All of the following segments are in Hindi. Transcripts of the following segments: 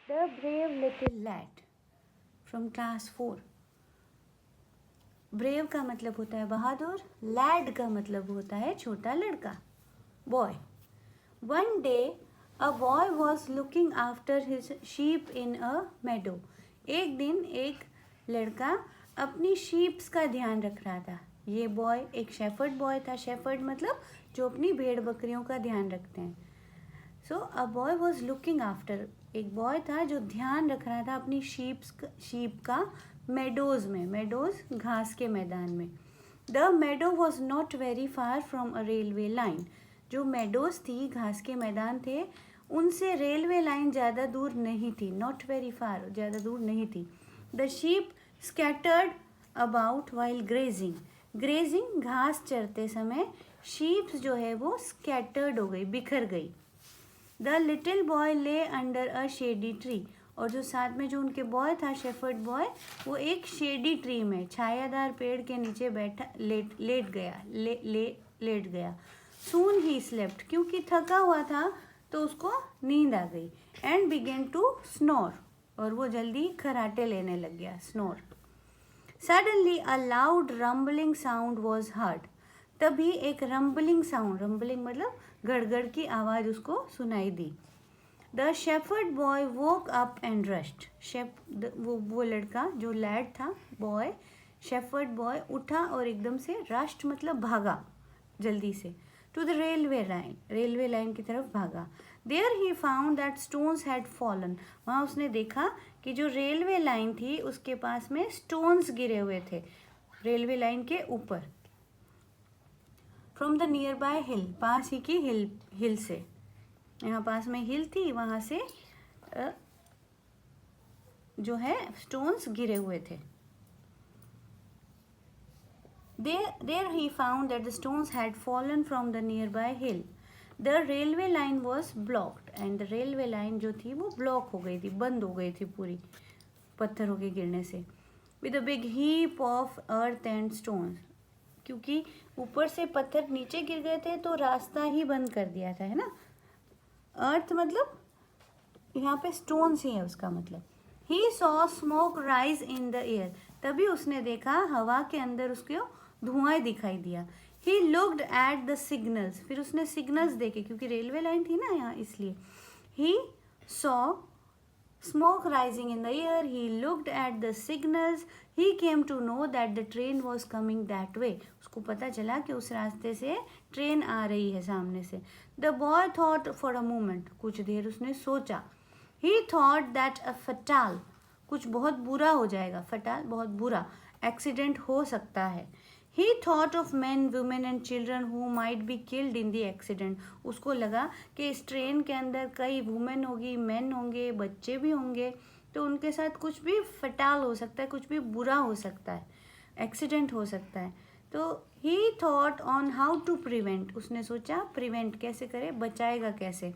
The brave little lad from class 4. Brave का मतलब होता है बहादुर, लैड का मतलब होता है छोटा लड़का, boy. One day a boy was looking after his sheep in a meadow. एक दिन एक लड़का अपनी शीप्स का ध्यान रख रहा था. ये बॉय एक शेफर्ड बॉय था. शेफर्ड मतलब जो अपनी भेड़ बकरियों का ध्यान रखते हैं. So a boy was looking after, एक बॉय था जो ध्यान रख रहा था अपनी शीप का मेडोज में. मेडोज घास के मैदान में. The Medo was not very far from a railway line. जो मेडोज थी, घास के मैदान थे, उनसे रेलवे लाइन ज़्यादा दूर नहीं थी. नॉट वेरी फार, ज़्यादा दूर नहीं थी. The sheep scattered about while grazing. Grazing घास चरते समय शीप्स जो है वो स्कैटर्ड हो गई, बिखर गई. द लिटिल बॉय ले अंडर अ शेडी ट्री. और जो साथ में जो उनके बॉय था, शेफर्ड बॉय, वो एक शेडी ट्री में, छायादार पेड़ के नीचे बैठा लेट गया. सून ही स्लेप्ट, क्योंकि थका हुआ था तो उसको नींद आ गई. एंड बिगेन टू स्नोर, और वो जल्दी खराटे लेने लग गया, snore. Suddenly a loud rumbling sound was heard. तभी एक रम्बलिंग साउंड, रम्बलिंग मतलब गड़गड़ की आवाज़ उसको सुनाई दी. The shepherd boy woke up and rushed. वो लड़का जो लैड था, बॉय, शेफर्ड बॉय उठा और एकदम से रश्ड मतलब भागा जल्दी से. टू द रेलवे लाइन की तरफ भागा. There he found that stones had fallen. वहाँ उसने देखा कि जो रेलवे लाइन थी उसके पास में स्टोन्स गिरे हुए थे, रेलवे लाइन के ऊपर. फ्रॉम द नियर बाय हिल, पास ही की हिल से. यहाँ पास में हिल थी, वहाँ से जो है स्टोन्स गिरे हुए थे. There he found that the stones had fallen from the nearby hill. The railway line was blocked, and the railway line जो थी वो ब्लॉक हो गई थी, बंद हो गई थी पूरी पत्थरों के गिरने से. With a big heap of earth and stones. क्योंकि ऊपर से पत्थर नीचे गिर गए थे तो रास्ता ही बंद कर दिया था, है ना. अर्थ मतलब यहाँ पे स्टोन्स ही है उसका मतलब. He saw smoke rise in the air. तभी उसने देखा हवा के अंदर उसको धुआं दिखाई दिया. He looked at the signals. फिर उसने सिग्नल्स देखे, क्योंकि रेलवे लाइन थी ना यहाँ, इसलिए. He saw smoke rising in the air. He looked at the signals. He came to know that the train was coming that way. उसको पता चला कि उस रास्ते से ट्रेन आ रही है सामने से. The boy thought for a moment. कुछ देर उसने सोचा. He thought that a fatal, कुछ बहुत बुरा हो जाएगा, fatal बहुत बुरा, एक्सीडेंट हो सकता है. He thought of men, women and children who might be killed in the accident. उसको लगा कि इस ट्रेन के अंदर कई वुमेन होगी, मैन होंगे, बच्चे भी होंगे, तो उनके साथ कुछ भी फटाल हो सकता है, कुछ भी बुरा हो सकता है, एक्सीडेंट हो सकता है. तो he thought on how to prevent. उसने सोचा प्रिवेंट कैसे करे, बचाएगा कैसे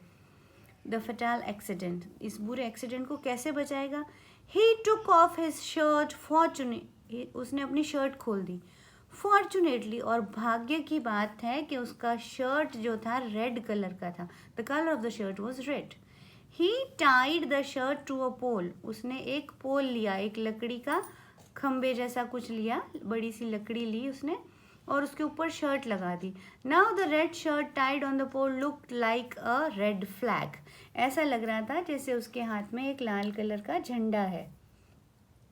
द फटाल एक्सीडेंट, इस बुरे एक्सीडेंट को कैसे बचाएगा. He took off his shirt. उसने अपनी शर्ट खोल दी. फॉर्चुनेटली, और भाग्य की बात है कि उसका शर्ट जो था रेड कलर का था. The colour of the shirt was red. He tied the shirt to a pole. उसने एक पोल लिया, एक लकड़ी का खंबे जैसा कुछ लिया, बड़ी सी लकड़ी ली उसने, और उसके ऊपर शर्ट लगा दी. Now the red shirt tied on the pole looked like a red flag. ऐसा लग रहा था जैसे उसके हाथ में एक लाल कलर का झंडा है.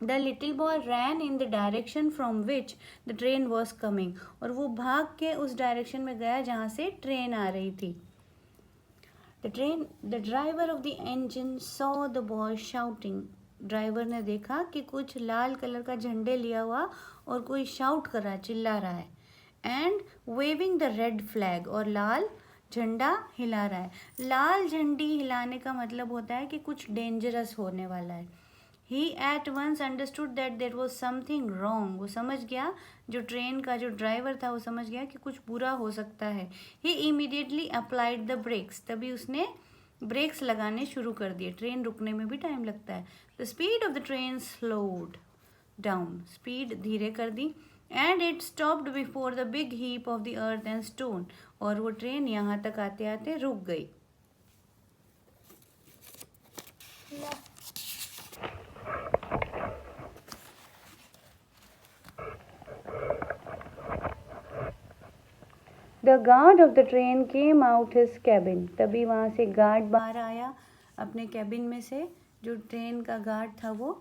The little boy ran in the direction from which the train was coming. और वो भाग के उस डायरेक्शन में गया जहाँ से ट्रेन आ रही थी. The driver of the engine saw the boy shouting. Driver ने देखा कि कुछ लाल कलर का झंडे लिया हुआ और कोई शाउट कर रहा है, चिल्ला रहा है. And waving the red flag, और लाल झंडा हिला रहा है. लाल झंडी हिलाने का मतलब होता है कि कुछ डेंजरस होने वाला है. He at once understood that there was something wrong. वो समझ गया, जो ट्रेन का जो ड्राइवर था वो समझ गया कि कुछ बुरा हो सकता है. He immediately applied the brakes. तभी उसने ब्रेक्स लगाने शुरू कर दिए. ट्रेन रुकने में भी टाइम लगता है. The speed of the train slowed down. Speed धीरे कर दी. And it stopped before the big heap of the earth and stone. और वो ट्रेन यहाँ तक आते आते रुक गई. The guard of the train came out his cabin. तभी वहाँ से गार्ड बाहर आया अपने कैबिन में से, जो ट्रेन का गार्ड था वो.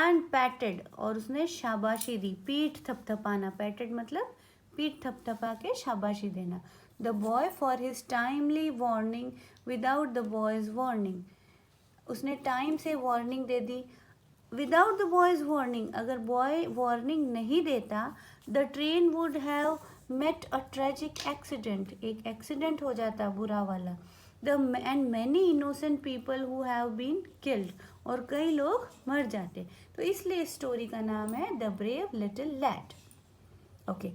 And patted, और उसने शाबाशी दी. पीठ थपथपाना. Patted मतलब पीठ थपथपा के शाबाशी देना. The boy for his timely warning without the boy's warning. उसने टाइम से वार्निंग दे दी. विदाउट द बॉयज वार्निंग, अगर बॉय वार्निंग नहीं देता, the train would have met a tragic accident. एक एक्सीडेंट हो जाता बुरा वाला. And many innocent people who have been killed, और कई लोग मर जाते. तो इसलिए इस स्टोरी का नाम है the brave little lad. Okay,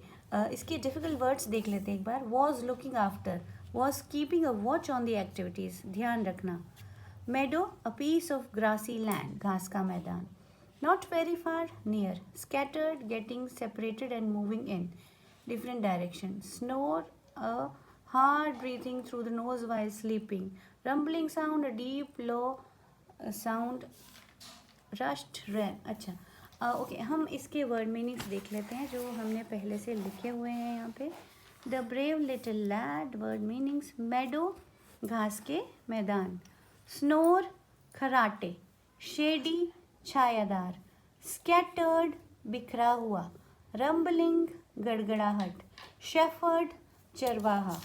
इसके डिफिकल्ट वर्ड्स देख लेते हैं एक बार. Was looking after, was keeping a watch on the activities, ध्यान रखना. Meadow, a piece of grassy land, घास का मैदान. Not very far, near. Scattered, getting separated and moving in different directions. Snore, a hard breathing through the nose while sleeping. Rumbling sound, a deep low sound. Rushed, rain. अच्छा, ओके, हम इसके वर्ड मीनिंग्स देख लेते हैं जो हमने पहले से लिखे हुए हैं यहाँ पे. The brave little lad, word meanings. Meadow, घास के मैदान. स्नोर, खराटे. शेडी, छायादार. स्कैटर्ड, बिखरा हुआ. रंबलिंग, गड़गड़ाहट. शेफर्ड, चरवाहा.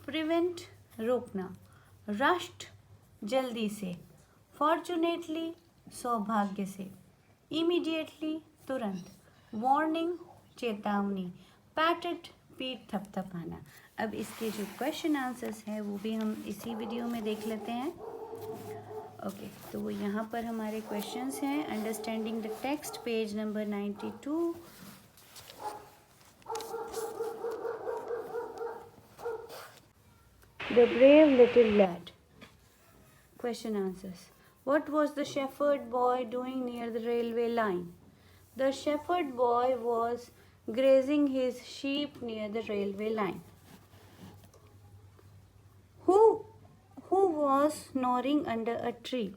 प्रिवेंट, रोकना. रश्ड, जल्दी से. फॉर्चुनेटली, सौभाग्य से. इमीडिएटली, तुरंत. वार्निंग, चेतावनी. पैटेड, पीठ थपथपाना. अब इसके जो क्वेश्चन आंसर्स हैं वो भी हम इसी वीडियो में देख लेते हैं. ओके, तो यहाँ पर हमारे क्वेश्चंस हैं. Understanding the text, page number 92. The brave little lad. Question answers. What was the shepherd boy doing near the railway line? The shepherd boy was grazing his sheep near the railway line. Who was snoring under a tree?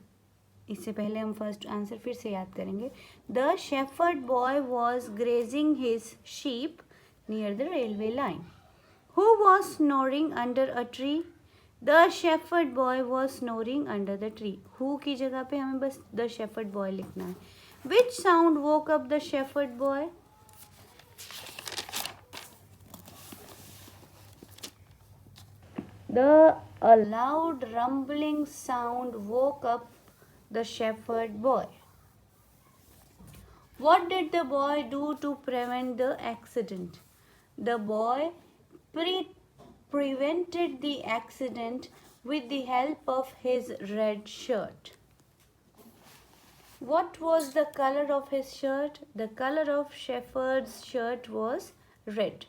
इससे पहले हम फर्स्ट आंसर फिर से याद करेंगे. The shepherd boy was grazing his sheep near the railway line. Who was snoring under a tree? The shepherd boy was snoring under the tree. Who की जगह पे हमें बस the shepherd boy लिखना है. Which sound woke up the shepherd boy? A loud rumbling sound woke up the shepherd boy. What did the boy do to prevent the accident? The boy prevented the accident with the help of his red shirt. What was the color of his shirt? The color of shepherd's shirt was red.